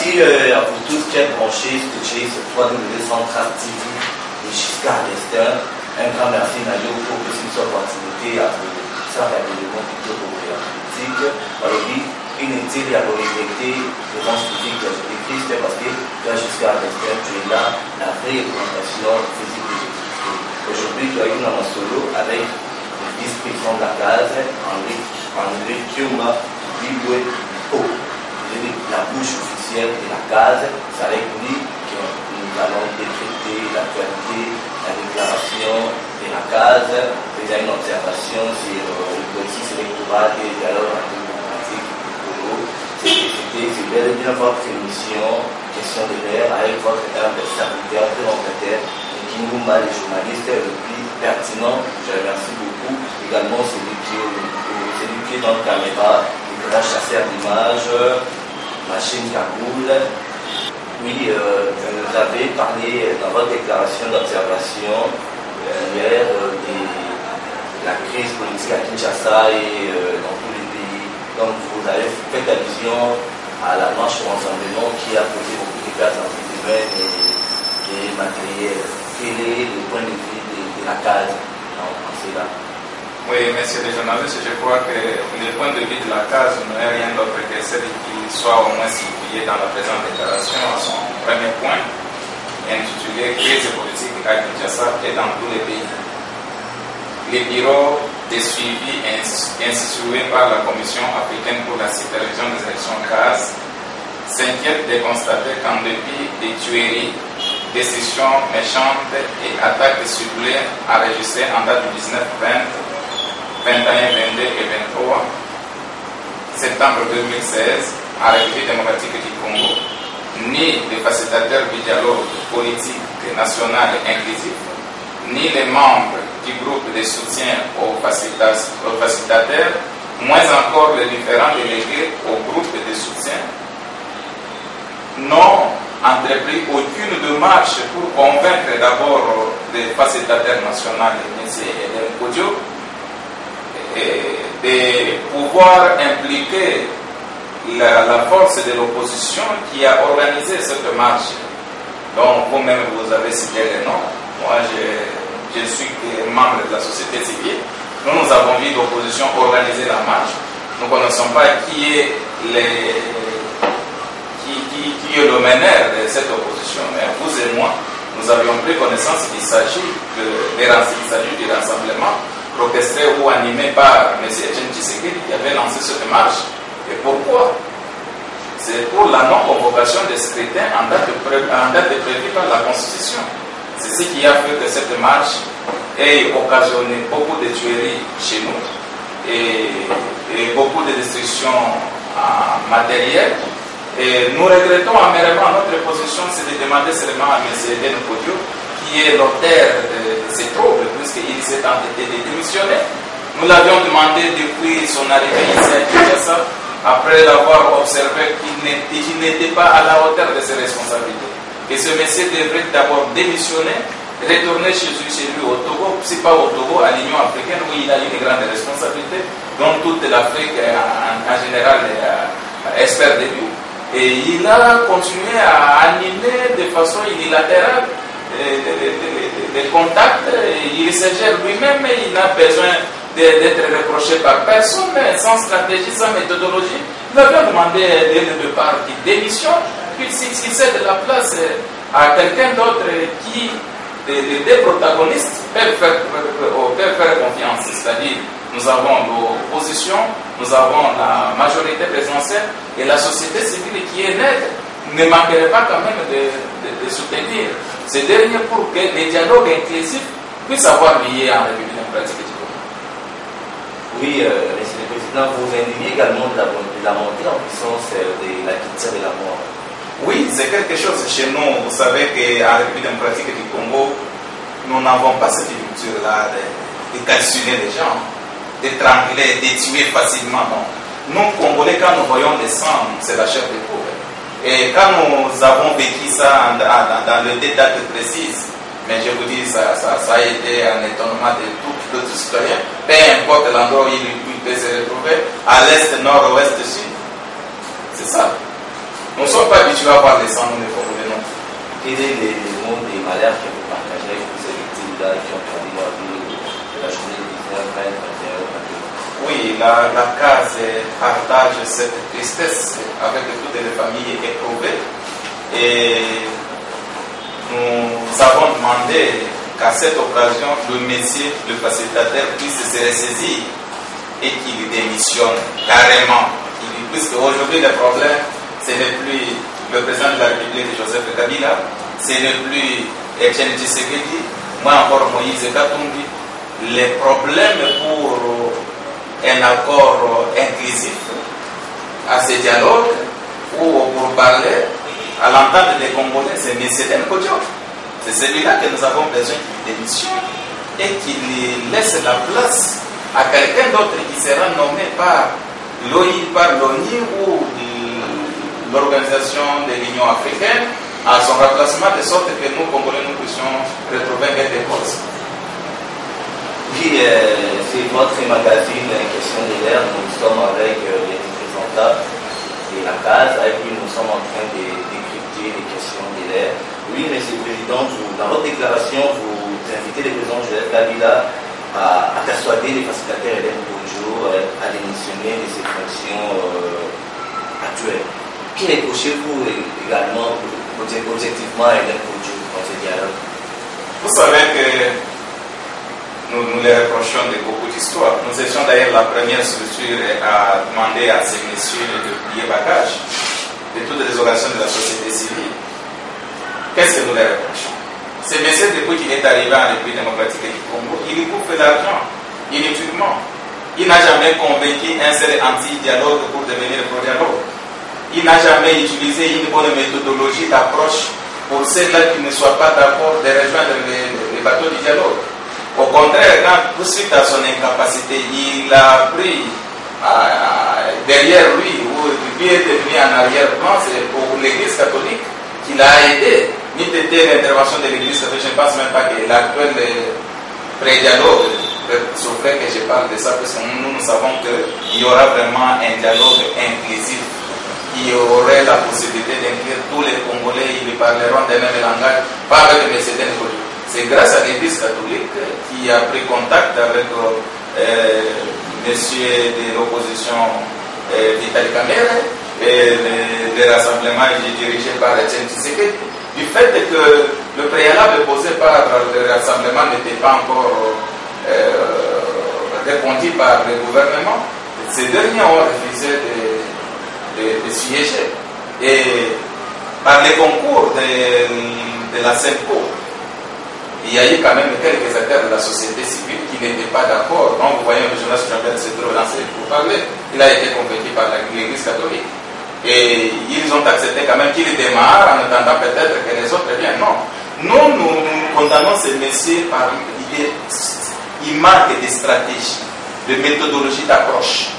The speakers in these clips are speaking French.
merci à vous tous qui êtes branchés, scotchés sur www.central TV et Giscard d'Estaing. Un grand merci à vous pour cette opportunité à vous faire un élément plutôt politique. Aujourd'hui, inutile à regretter le grand politique de Christ parce que Giscard d'Estaing, tu es là, la vraie représentation physique de Jésus. Aujourd'hui, tu as eu un solo avec le vice-président de la case, André Kiuma Biboué Po. La bouche officielle de la case, c'est avec lui que nous allons décréter l'actualité, la déclaration de la case, déjà une observation sur le processus électoral et le dialogue démocratique du Congo. C'est bel et bien votre émission, question de l'air, avec votre humble serviteur, présentateur, Kingumba, les journalistes, le plus pertinent. Je remercie beaucoup. Également celui qui est dans la caméra, le grand chasseur d'images. Machine Kaboul. Oui, vous avez parlé dans votre déclaration d'observation hier de la crise politique à Kinshasa et dans tous les pays. Donc vous avez fait allusion à la marche au rassemblement qui a posé beaucoup de cas en vie humaine et matériel. Quel est le point de vue de la case en cela? Oui, messieurs les journalistes, je crois que le point de vue de la case n'est rien d'autre que celui qui soit au moins situé dans la présente déclaration à son premier point, intitulé Crise politique à Kinshasa et dans tous les pays. Les bureaux de suivi institués par la Commission africaine pour la supervision des élections CAS s'inquiètent de constater qu'en dépit des tueries, décisions méchantes et attaques ciblées enregistrées en date du 19-20, 21, 22 et 23 septembre 2016 à la République démocratique du Congo, ni les facilitateurs du dialogue politique national et inclusif, ni les membres du groupe de soutien aux facilitateurs, moins encore les différents délégués au groupe de soutien, n'ont entrepris aucune démarche pour convaincre d'abord les facilitateurs nationaux, M. Hélène Kodjo, de pouvoir impliquer la force de l'opposition qui a organisé cette marche. Donc vous-même vous avez cité les noms. Moi je suis membre de la société civile. Nous avons vu l'opposition organiser la marche. Nous ne connaissons pas qui est le meneur de cette opposition. Mais vous et moi, nous avions pris connaissance qu'il s'agit du rassemblement orchestré ou animé par M. Etienne Tshisekedi qui avait lancé cette marche. Et pourquoi? C'est pour la non-convocation des scrutins en date prévue par la Constitution. C'est ce qui a fait que cette marche ait occasionné beaucoup de tueries chez nous et beaucoup de destructions matérielles. Et nous regrettons amèrement notre position, c'est de demander seulement à M. Hélène Kodjo, qui est l'auteur de ces troubles, puisqu'il s'est entêté de démissionner. Nous l'avions demandé depuis son arrivée ici à Kinshasa, après l'avoir observé qu'il n'était pas à la hauteur de ses responsabilités. Que ce monsieur devrait d'abord démissionner, retourner chez lui au Togo, si pas au Togo, à l'Union africaine, où il a une grande responsabilité, dont toute l'Afrique en général est expert de lui. Et il a continué à animer de façon unilatérale des contacts. Il se gère lui-même, il n'a besoin d'être reproché par personne, mais sans stratégie, sans méthodologie. Nous avions demandé dès le départ qu'il démissionne, qu'il cède la place à quelqu'un d'autre qui, des protagonistes, peuvent faire confiance. C'est-à-dire, nous avons l'opposition, nous avons la majorité présidentielle et la société civile qui est nette ne manquerait pas quand même de soutenir ces derniers pour que les dialogues inclusifs puissent avoir lieu en République démocratique du Congo. Oui, Monsieur le Président, vous indiquez également de la montée en puissance de la culture de la mort. Oui, c'est quelque chose chez nous. Vous savez qu'en République démocratique du Congo, nous n'avons pas cette culture-là de calculer les gens, d'étrangler, de tuer facilement. Non. Nous, Congolais, quand nous voyons des sangs, c'est la chair de poule. Et quand nous avons vécu ça dans le détail précis, mais je vous dis, ça a été un étonnement de tout citoyen, peu importe l'endroit où il peut se retrouver, à l'est, nord, ouest, sud. C'est ça. Nous ne sommes pas habitués à voir les sangs, nous les comprenons. Quel est le nom des malheurs que vous partagez avec ces victimes-là qui ont perdu leur vie de la journée du 19, 20, 21, 22? Oui, la case partage cette tristesse avec toutes les familles éprouvées. Et nous avons demandé qu'à cette occasion, le Messie, le facilitateur, puisse se ressaisir et qu'il démissionne carrément. Puisque aujourd'hui, le problème, ce n'est plus le président de la République, Joseph Kabila, ce n'est plus Etienne Tshisekedi, moi encore Moïse Katumbi. Les problèmes pour un accord inclusif à ce dialogue ou pour parler à l'entente des Congolais, c'est M. Denkodjo. C'est celui-là que nous avons besoin qu'il démissionne et qu'il laisse la place à quelqu'un d'autre qui sera nommé par l'ONU ou l'Organisation de l'Union africaine à son remplacement, de sorte que nous, Congolais, nous puissions retrouver des causes. Oui, c'est votre magazine Question de l'air. Nous sommes avec les représentants de la case et puis nous sommes en train de décrypter les questions de l'air. Oui, Monsieur le Président, dans votre déclaration, vous invitez le président Joseph Kabila à persuader les facilitateurs Hélène Kodjo à démissionner de ses fonctions actuelles. Qui reprochez-vous également, objectivement, à Hélène Kodjo dans ce dialogue? Vous savez que nous les reprochons de beaucoup d'histoires. Nous étions d'ailleurs la première structure à demander à ces messieurs de plier bagage de toutes les organisations de la société civile. Qu'est-ce que nous les reprochons? Ces messieurs, depuis qu'il est arrivé en République démocratique du Congo, il y bouffe de l'argent, inutilement. Il n'a jamais convaincu un seul anti-dialogue pour devenir pro-dialogue. Il n'a jamais utilisé une bonne méthodologie d'approche pour ceux-là qui ne soient pas d'accord de rejoindre les bateaux du dialogue. Au contraire, tout de suite à son incapacité, il a pris derrière lui, ou lui est devenu en arrière-plan, c'est pour l'Église catholique qu'il a aidé. Ni était l'intervention de l'Église catholique, je ne pense même pas que l'actuel pré-dialogue souffrait que je parle de ça, parce que nous savons qu'il y aura vraiment un dialogue inclusif, qui aurait la possibilité d'inclure tous les Congolais, ils parleront des mêmes langages, pas avec M. Denkodjo. C'est grâce à l'Église catholique qui a pris contact avec monsieur de l'opposition Vital Kamerhe et le rassemblement dirigé par Etienne Tshisekedi. Du fait que le préalable posé par le rassemblement n'était pas encore répondu par le gouvernement, ces derniers ont refusé de siéger. Et par les concours de la SEMCO, il y a eu quand même quelques acteurs de la société civile qui n'étaient pas d'accord. Donc, vous voyez, le journaliste Jean-Pierre se trouve lancé pour parler. Il a été convaincu par l'Église catholique. Et ils ont accepté quand même qu'il démarre en attendant peut-être que les autres viennent. Non. Nous condamnons ces messieurs par l'idée. Il manque de stratégie, de méthodologie d'approche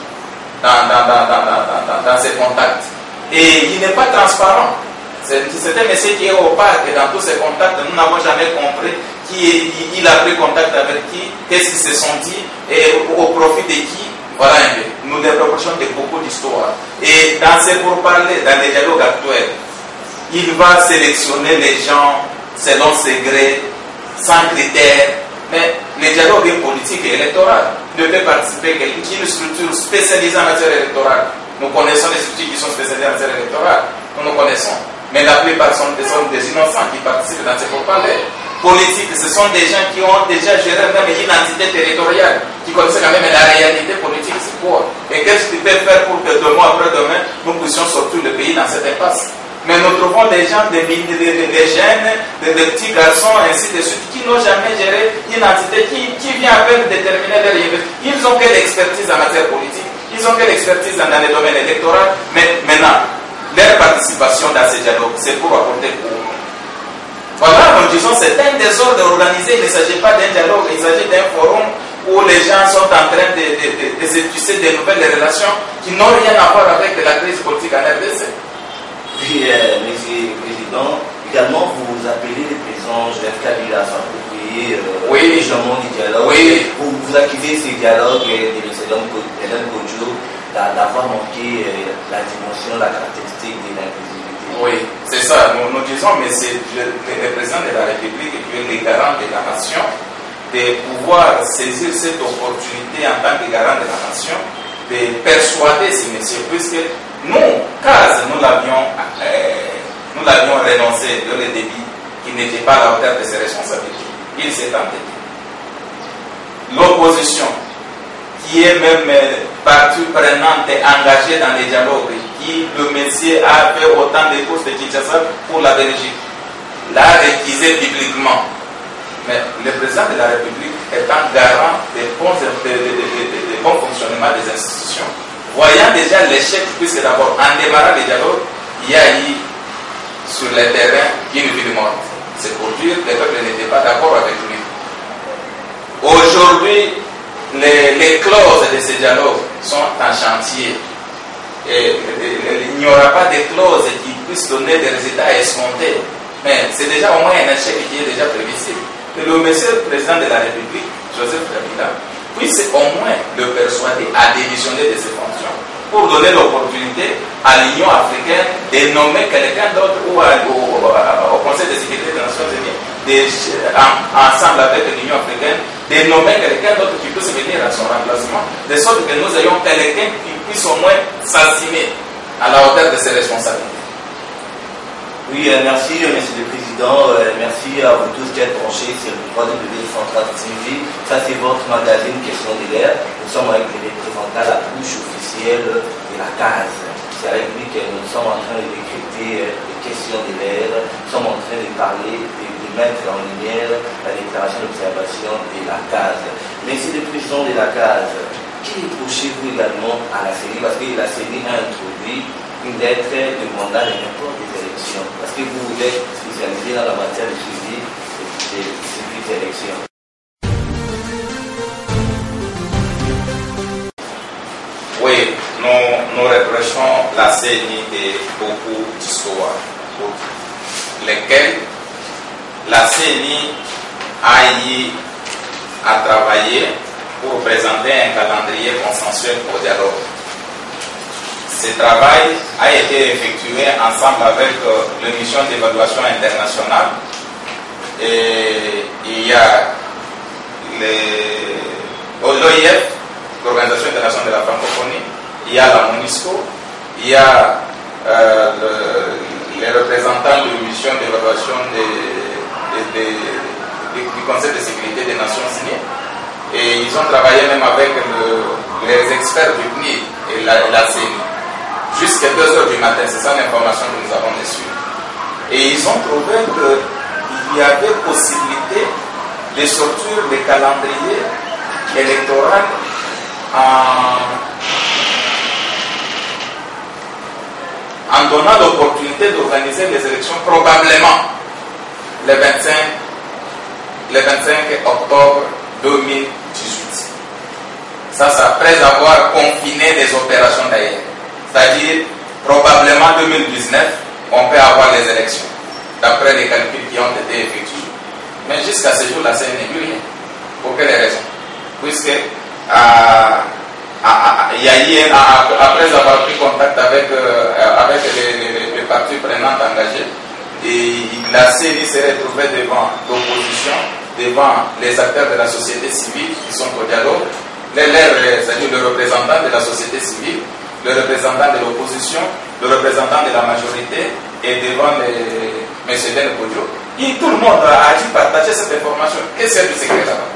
dans ces contacts. Et il n'est pas transparent. C'est un monsieur qui est au parc et dans tous ces contacts, nous n'avons jamais compris qui il a pris contact avec qui, qu'est-ce qu'ils se sont dit et au profit de qui. Voilà un peu. Nous les reprochons de beaucoup d'histoires. Et dans ces pourparlers, dans les dialogues actuels, il va sélectionner les gens selon ses grés, sans critères. Mais le dialogue est politique et électoral. Ne peut participer quelqu'un qui est une structure spécialisée en matière électorale. Nous connaissons les structures qui sont spécialisées en matière électorale. Nous connaissons. Mais la plupart sont des innocents qui participent dans ces pourparlers. Politiques, ce sont des gens qui ont déjà géré même une entité territoriale, qui connaissent quand même la réalité politique, c'est quoi. Et qu'est-ce qu'ils peuvent faire pour que demain après-demain, nous puissions sortir le pays dans cette impasse. Mais nous trouvons des gens, des jeunes, des petits garçons, ainsi de suite, qui n'ont jamais géré une entité, qui vient à peine déterminer leur investissement. Ils ont quelle expertise en matière politique, ils ont quelle expertise dans les domaines électoraux, mais maintenant, leur participation dans ces dialogues, c'est pour apporter pour. Voilà, nous disons c'est un désordre organisé, il ne s'agit pas d'un dialogue, il s'agit d'un forum où les gens sont en train de tisser de nouvelles relations qui n'ont rien à voir avec la crise politique en RDC. Oui, Monsieur le Président, également vous appelez le président Joseph Kabila à s'approprier légèrement du dialogue. Oui. Vous accusez ces dialogues de M. Hélène Kodjo d'avoir manqué la dimension, la caractéristique de l'inclusivité. Oui, c'est ça. Nous disons, mais c'est le président de la République qui est le garant de la nation, de pouvoir saisir cette opportunité en tant que garant de la nation, de persuader ces messieurs, puisque nous, CAS, nous l'avions renoncé dans le débit qui n'était pas à la hauteur de ses responsabilités. Il s'est entêté. L'opposition, qui est même partie prenante et engagée dans les dialogues, qui le monsieur a fait autant de courses de Kinshasa pour la Belgique, l'a réquisé publiquement. Mais le président de la République étant garant des bons fonctionnements des institutions, voyant déjà l'échec, puisque d'abord, en démarrant les dialogues, il y a eu sur le terrain une ville morte. C'est pour dire que le peuple n'était pas d'accord avec lui. Aujourd'hui, les clauses de ces dialogues sont en chantier. Et il n'y aura pas de clauses qui puissent donner des résultats escomptés. Mais c'est déjà au moins un échec qui est déjà prévisible. Que le monsieur président de la République, Joseph Kabila, puisse au moins le persuader à démissionner de ses fonctions pour donner l'opportunité à l'Union africaine de nommer quelqu'un d'autre ou au Conseil de sécurité des Nations Unies, ensemble avec l'Union africaine, de nommer quelqu'un d'autre qui puisse venir à son remplacement, de sorte que nous ayons quelqu'un qui puisse au moins s'assumer à la hauteur de ses responsabilités. Oui, merci, Monsieur le Président. Merci à vous tous d'être branchés sur le www.central.tv. Ça, c'est votre magazine Question de l'air. Nous sommes avec le représentant, la bouche officielle de la CAS. C'est avec lui que nous sommes en train de décrypter les questions de l'air. Nous sommes en train de parler, de mettre en lumière la déclaration d'observation de la CAS. Monsieur le Président de la CAS, qui reprochez-vous également à la CENI? Parce que la CENI a introduit une lettre de mandat de n'importe des élections. Parce que vous êtes spécialisé dans la matière de suivi des élections. Oui, nous reprochons la CENI de beaucoup d'histoires, lesquelles la CENI a eu à travailler pour présenter un calendrier consensuel au dialogue. Ce travail a été effectué ensemble avec la mission d'évaluation internationale. Et il y a l'OIF, l'Organisation internationale de la francophonie, il y a la MONUSCO, il y a les représentants de la mission d'évaluation du Conseil de sécurité des Nations Unies. Et ils ont travaillé même avec les experts du PNID et la CENI. Jusqu'à 2 h du matin, c'est ça l'information que nous avons reçue. Et ils ont trouvé qu'il y avait possibilité de sortir le calendrier électoral en donnant l'opportunité d'organiser les élections probablement le 25 octobre 2018. Ça, c'est après avoir confiné les opérations d'ailleurs. C'est-à-dire, probablement 2019, on peut avoir les élections, d'après les calculs qui ont été effectués. Mais jusqu'à ce jour, la CENI n'a vu rien. Pour quelles raisons? Puisque, il y a eu, après avoir pris contact avec les parties prenantes engagées, et la CENI s'est retrouvée devant l'opposition, devant les acteurs de la société civile qui sont au dialogue, c'est-à-dire le représentant de la société civile, le représentant de l'opposition, le représentant de la majorité et devant M. Den Kodjo. Et tout le monde a dû partager cette information. Qu'est-ce que c'est secret là-bas?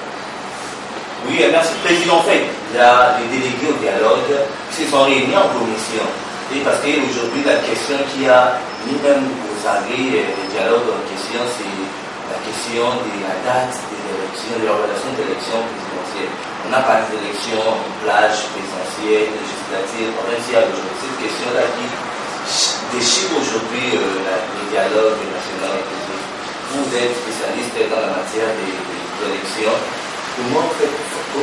Oui, merci Président. En fait, il y a les délégués au dialogue qui se sont réunis en commission. Et parce qu'aujourd'hui, la question qui a, nous-mêmes, vous savez, le dialogue en question, c'est la question de la date des élections, de l'organisation des élections présidentielles. On a parlé d'élections en plage présidentielle, législative. En fait, il y a aujourd'hui cette question-là qui déchire aujourd'hui le dialogue national. Vous êtes spécialiste dans la matière des élections. Pour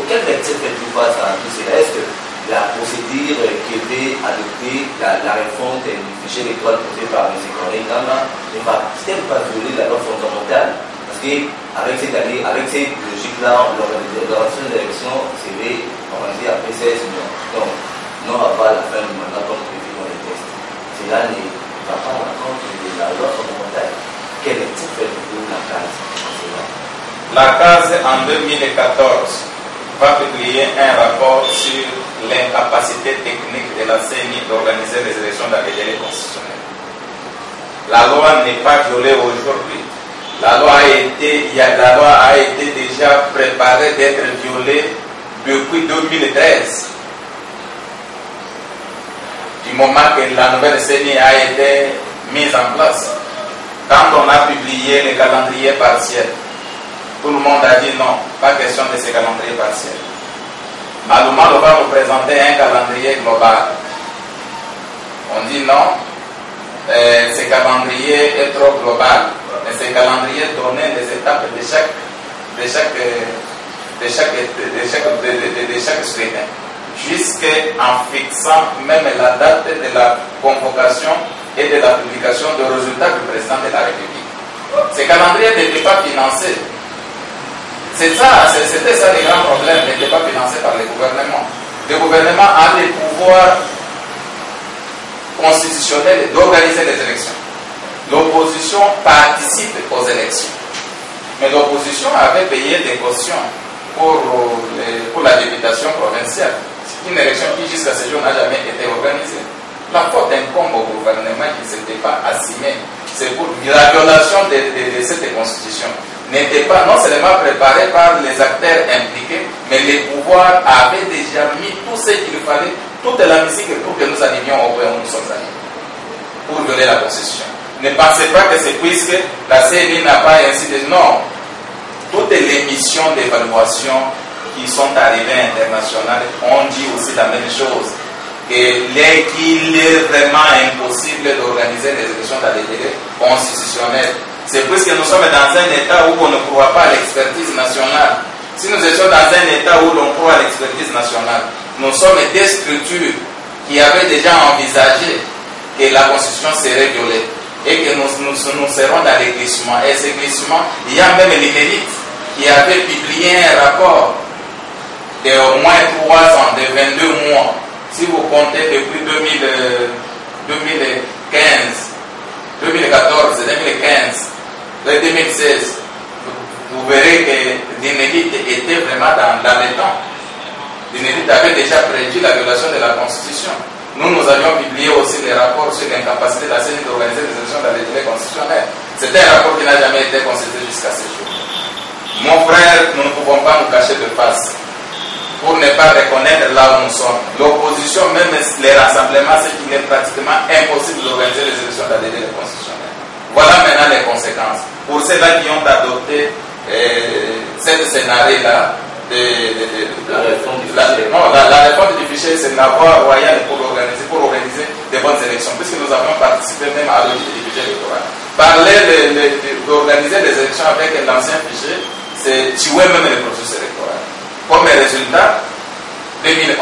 quelle lecture faites-vous face à tout cela? Est-ce que la procédure qui était adoptée, la réforme du fichier électoral posée par M. Corneille Gama, ne va-t-elle pas violer la loi fondamentale? Parce qu'avec cette logique-là, l'organisation de l'élection serait organisée après 16 mois. Donc, on n'aura pas la fin du mandat comme prévu dans les tests. Cela ne va pas en compte. La CAS en 2014 va publier un rapport sur l'incapacité technique de la CENI d'organiser les élections dans les délais constitutionnels. La loi n'est pas violée aujourd'hui. La loi a été déjà préparée d'être violée depuis 2013. Du moment que la nouvelle CENI a été mise en place. Quand on a publié les calendriers partiels, tout le monde a dit non, pas question de ces calendriers partiels. Malheureusement, on va nous présenter un calendrier global. On dit non, ce calendrier est trop global. Mais ce calendrier donnait les étapes de chaque scrutin, jusqu'en fixant même la date de la convocation et de la publication des résultats du président de la République. Ce calendrier n'était pas financé. C'était ça le grand problème, n'était pas financé par le gouvernement. Le gouvernement a le pouvoir constitutionnel d'organiser les élections. L'opposition participe aux élections. Mais l'opposition avait payé des cautions pour la députation provinciale. C'est une élection qui jusqu'à ce jour n'a jamais été organisée. La faute incombe au gouvernement qui ne s'était pas assumé. C'est pour la violation de cette constitution. N'était pas non seulement préparée par les acteurs impliqués, mais les pouvoirs avaient déjà mis tout ce qu'il fallait, toute la musique pour que nous animions au point où nous sommes allés, pour violer la constitution. Ne pensez pas que c'est puisque la CENI n'a pas ainsi de... Non. Toutes les missions d'évaluation qui sont arrivées internationales ont dit aussi la même chose. Qu'il est vraiment impossible d'organiser les élections dans les délais constitutionnels. C'est puisque nous sommes dans un état où on ne croit pas à l'expertise nationale. Si nous étions dans un état où l'on croit à l'expertise nationale, nous sommes des structures qui avaient déjà envisagé que la constitution serait violée et que nous serons dans les glissements. Et ces glissements, il y a même l'INERIT qui avait publié un rapport de au moins 3 ans, de 22 mois. Si vous comptez depuis 2014, 2015, 2016, vous verrez que l'INERIT était vraiment dans les temps. L'INERIT avait déjà prédit la violation de la Constitution. Nous avions publié aussi des rapports sur l'incapacité de la CENI d'organiser les élections dans les délais constitutionnels. C'était un rapport qui n'a jamais été considéré jusqu'à ce jour. Mon frère, nous ne pouvons pas nous cacher de face pour ne pas reconnaître là où nous sommes. L'opposition, même les rassemblements, c'est qu'il est pratiquement impossible d'organiser les élections dans les délais constitutionnels. Voilà maintenant les conséquences. Pour ceux-là qui ont adopté cette scénario-là, la réforme du fichier, c'est la voie royale pour organiser des bonnes élections, puisque nous avons participé même à l'audit du budget électoral. Parler d'organiser les élections avec l'ancien fichier, c'est tuer même le processus électoral. Comme résultat, 2011,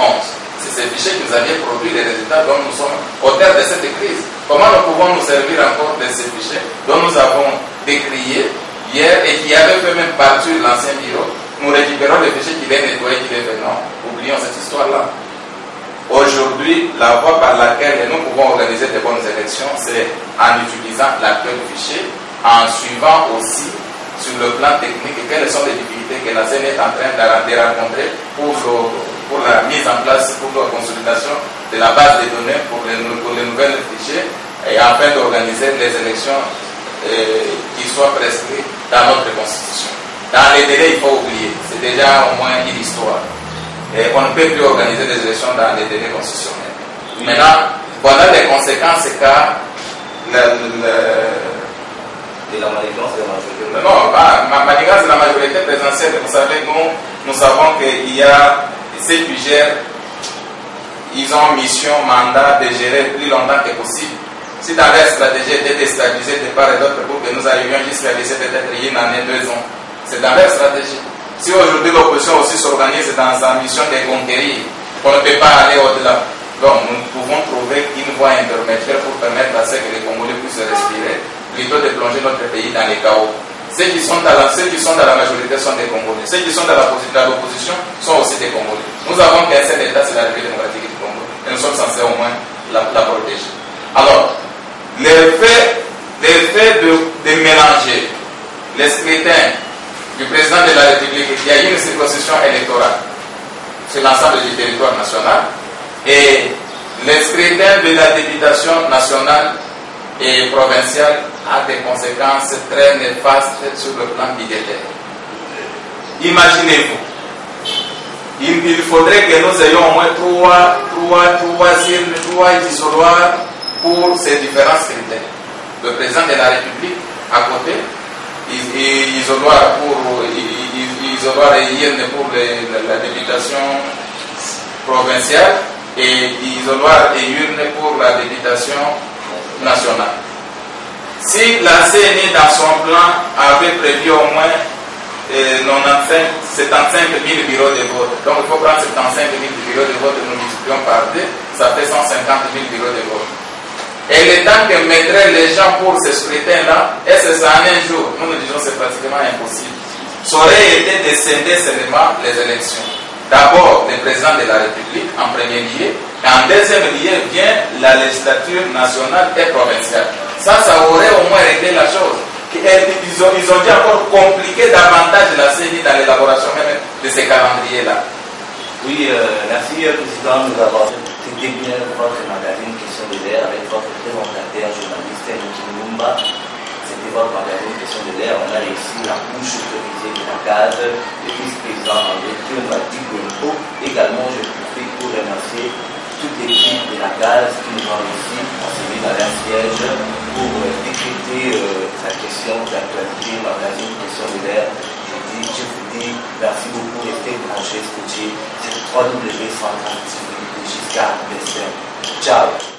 c'est ce fichier qui nous avait produit les résultats dont nous sommes au terme de cette crise. Comment nous pouvons nous servir encore de ces fichiers dont nous avons décrié hier et qui avait fait même partie de l'ancien bureau? Nous récupérons les fichiers qui les nettoient, qui les fait. Non, oublions cette histoire-là. Aujourd'hui, la voie par laquelle nous pouvons organiser de bonnes élections, c'est en utilisant l'actuel fichier, en suivant aussi sur le plan technique quelles sont les difficultés que la CENI est en train de rencontrer pour la mise en place, pour la consolidation de la base de données pour les nouvelles fichiers et afin d'organiser les élections qui soient prescrites dans notre Constitution. Dans les délais, il faut oublier. C'est déjà au moins une histoire. Et on ne peut plus organiser des élections dans les délais constitutionnels. Maintenant, voilà les conséquences car Et la manigance de la majorité. Non, manigance de la majorité présidentielle. Vous savez, nous savons qu'il y a ces qui gèrent, ils ont mission, mandat de gérer plus longtemps que possible. Si dans leur stratégie était déstabilisée de part et d'autre pour que nous arrivions jusqu'à laisser peut-être une année, 2 ans, c'est dans leur stratégie. Si aujourd'hui l'opposition aussi s'organise dans sa mission de conquérir, on ne peut pas aller au-delà. Donc nous pouvons trouver une voie intermédiaire pour permettre à ce que les Congolais puissent respirer, plutôt de plonger notre pays dans les chaos. Ceux qui sont dans la majorité sont des Congolais. Ceux qui sont dans l'opposition sont aussi des Congolais. Nous avons qu'un seul État, c'est la République démocratique du Congo. Et nous sommes censés au moins la protéger. Alors, le fait de mélanger les scrutins du président de la République, il y a une circonscription électorale sur l'ensemble du territoire national et le scrutin de la députation nationale et provinciale a des conséquences très néfastes sur le plan budgétaire. Imaginez-vous, il faudrait que nous ayons au moins trois isoloirs pour ces différents scrutins. Le président de la République à côté, isoloir et urne pour la députation provinciale et isoloir et urne pour la députation nationale. Si la CNI dans son plan avait prévu au moins 75 000 bureaux de vote, donc il faut prendre 75 000 bureaux de vote et nous multiplions par 2, ça fait 150 000 bureaux de vote. Et le temps que mettraient les gens pour ce scrutin-là, est-ce que ça en un jour? Nous nous disons que c'est pratiquement impossible. Ça aurait été de scinder seulement les élections. D'abord, le président de la République en premier lieu, et en deuxième lieu vient la législature nationale et provinciale. Ça aurait au moins réglé la chose. Ils ont dû encore compliquer davantage la CENI dans l'élaboration même de ces calendriers-là. Oui, merci Président de nous avoir été bien votre magazine Question de l'air avec votre présentateur journaliste Niki Lumumba. C'était votre magazine Question de l'air. On a réussi la bouche autorisée de la case, le vice-président André Thiomadi Gwempo. Également, je profite pour remercier toute l'équipe de la case qui nous a réussi à se mettre dans un siège pour décrypter la question d'actualité, magazine Question de l'air. Je vous dis merci beaucoup, restez branchés, scotchés sur www.130 TV jusqu'à demain. Ciao.